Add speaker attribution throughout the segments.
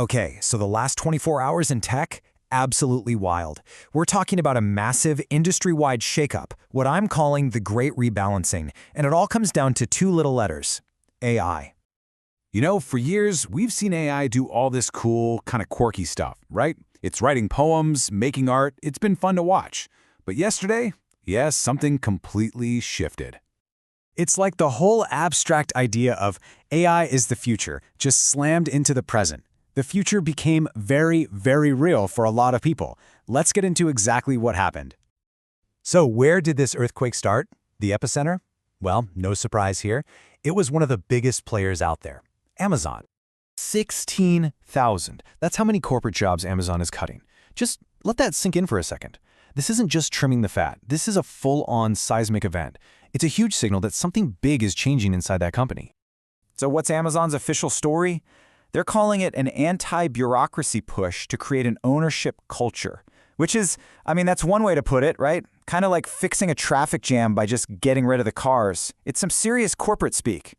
Speaker 1: Okay, so the last 24 hours in tech, absolutely wild. We're talking about a massive industry-wide shakeup, what I'm calling the Great Rebalancing, and it all comes down to two little letters: AI.
Speaker 2: You know, for years, we've seen AI do all this cool, kind of quirky stuff, right? It's writing poems, making art, it's been fun to watch. But yesterday, yes, something completely shifted.
Speaker 1: It's like the whole abstract idea of AI is the future just slammed into the present. The future became very, very real for a lot of people. Let's get into exactly what happened. So where did this earthquake start? The epicenter? Well, no surprise here. It was one of the biggest players out there, Amazon. 16,000. That's how many corporate jobs Amazon is cutting. Just let that sink in for a second. This isn't just trimming the fat. This is a full-on seismic event. It's a huge signal that something big is changing inside that company.
Speaker 3: So what's Amazon's official story? They're calling it an anti-bureaucracy push to create an ownership culture, which is, that's one way to put it, right? Kind of like fixing a traffic jam by just getting rid of the cars. It's some serious corporate speak.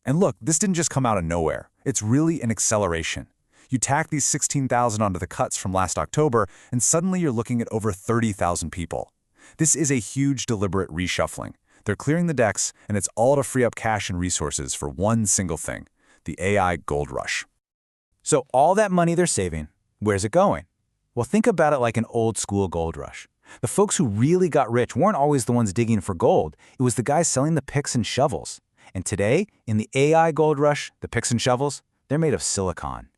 Speaker 2: And look, this didn't just come out of nowhere. It's really an acceleration. You tack these 16,000 onto the cuts from last October, and suddenly you're looking at over 30,000 people. This is a huge, deliberate reshuffling. They're clearing the decks, and it's all to free up cash and resources for one single thing: the AI gold rush.
Speaker 3: So all that money they're saving, where's it going? Well, think about it like an old-school gold rush. The folks who really got rich weren't always the ones digging for gold. It was the guys selling the picks and shovels. And today, in the AI gold rush, the picks and shovels, they're made of silicon.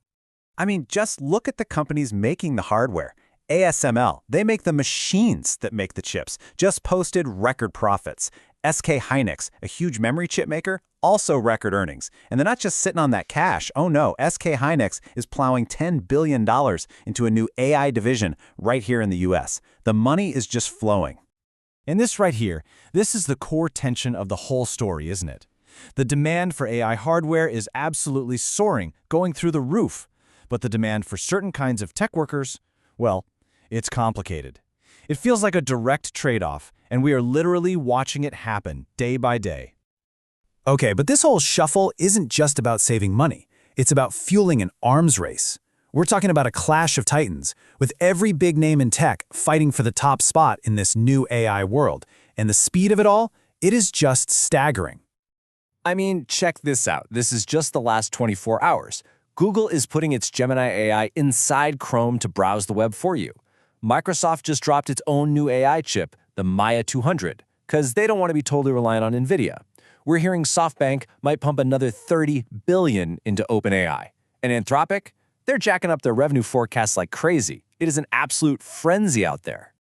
Speaker 3: Just look at the companies making the hardware. ASML, they make the machines that make the chips, just posted record profits. SK Hynix, a huge memory chip maker, also record earnings. And they're not just sitting on that cash. Oh no, SK Hynix is plowing $10 billion into a new AI division right here in the US. The money is just flowing.
Speaker 1: And this right here, this is the core tension of the whole story, isn't it? The demand for AI hardware is absolutely soaring, going through the roof. But the demand for certain kinds of tech workers, well, it's complicated. It feels like a direct trade-off, and we are literally watching it happen day by day. Okay, but this whole shuffle isn't just about saving money. It's about fueling an arms race. We're talking about a clash of titans, with every big name in tech fighting for the top spot in this new AI world. And the speed of it all, it is just staggering.
Speaker 4: Check this out. This is just the last 24 hours. Google is putting its Gemini AI inside Chrome to browse the web for you. Microsoft just dropped its own new AI chip, the Maya 200, because they don't want to be totally reliant on NVIDIA. We're hearing SoftBank might pump another $30 billion into OpenAI. And Anthropic? They're jacking up their revenue forecasts like crazy. It is an absolute frenzy out there.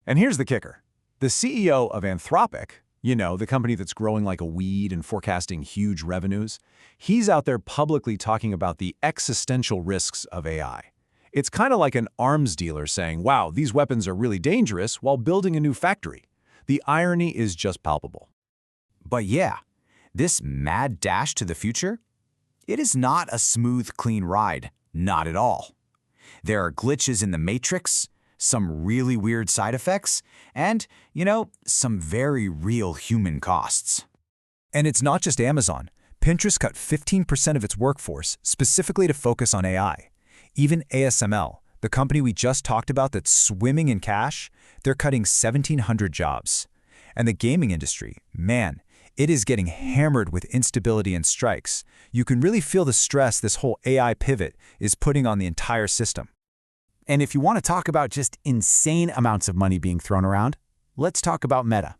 Speaker 2: And here's the kicker. The CEO of Anthropic, the company that's growing like a weed and forecasting huge revenues, he's out there publicly talking about the existential risks of AI. It's kind of like an arms dealer saying, wow, these weapons are really dangerous, while building a new factory. The irony is just palpable.
Speaker 3: But yeah, this mad dash to the future, it is not a smooth, clean ride. Not at all. There are glitches in the matrix, some really weird side effects, and, some very real human costs.
Speaker 1: And it's not just Amazon. Pinterest cut 15% of its workforce specifically to focus on AI. Even ASML, the company we just talked about that's swimming in cash, they're cutting 1,700 jobs. And the gaming industry, man, it is getting hammered with instability and strikes. You can really feel the stress this whole AI pivot is putting on the entire system.
Speaker 3: And if you want to talk about just insane amounts of money being thrown around, let's talk about Meta.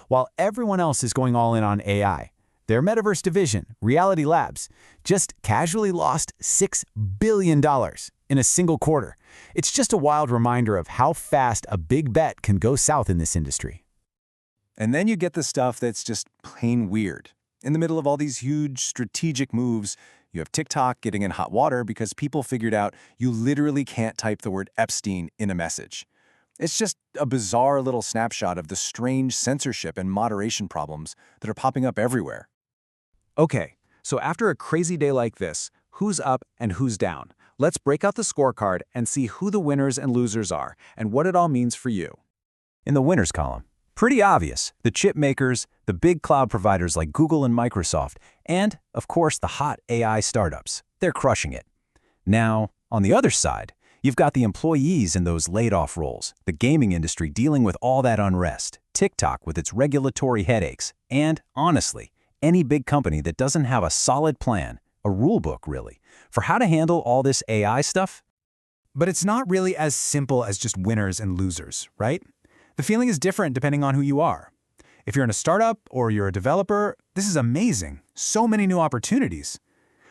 Speaker 3: While everyone else is going all in on AI, their metaverse division, Reality Labs, just casually lost $6 billion in a single quarter. It's just a wild reminder of how fast a big bet can go south in this industry.
Speaker 2: And then you get the stuff that's just plain weird. In the middle of all these huge strategic moves, you have TikTok getting in hot water because people figured out you literally can't type the word Epstein in a message. It's just a bizarre little snapshot of the strange censorship and moderation problems that are popping up everywhere. Okay, so after a crazy day like this, who's up and who's down? Let's break out the scorecard and see who the winners and losers are and what it all means for you.
Speaker 1: In the winners column, pretty obvious, the chip makers, the big cloud providers like Google and Microsoft, and, of course, the hot AI startups. They're crushing it.
Speaker 2: Now, on the other side, you've got the employees in those laid-off roles, the gaming industry dealing with all that unrest, TikTok with its regulatory headaches, and, honestly, any big company that doesn't have a solid plan, a rule book really, for how to handle all this AI stuff.
Speaker 3: But it's not really as simple as just winners and losers, right? The feeling is different depending on who you are. If you're in a startup or you're a developer, this is amazing. So many new opportunities.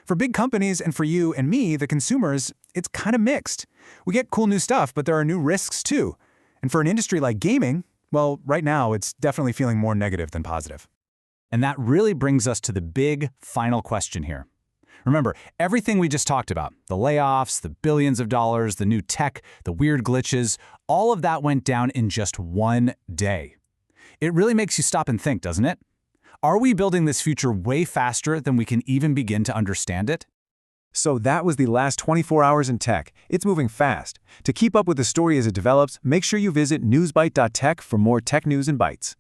Speaker 3: For big companies and for you and me, the consumers, it's kind of mixed. We get cool new stuff, but there are new risks too. And for an industry like gaming, well, right now it's definitely feeling more negative than positive.
Speaker 1: And that really brings us to the big final question here. Remember, everything we just talked about, the layoffs, the billions of dollars, the new tech, the weird glitches, all of that went down in just one day. It really makes you stop and think, doesn't it? Are we building this future way faster than we can even begin to understand it?
Speaker 2: So that was the last 24 hours in tech. It's moving fast. To keep up with the story as it develops, make sure you visit newsbite.tech for more tech news and bites.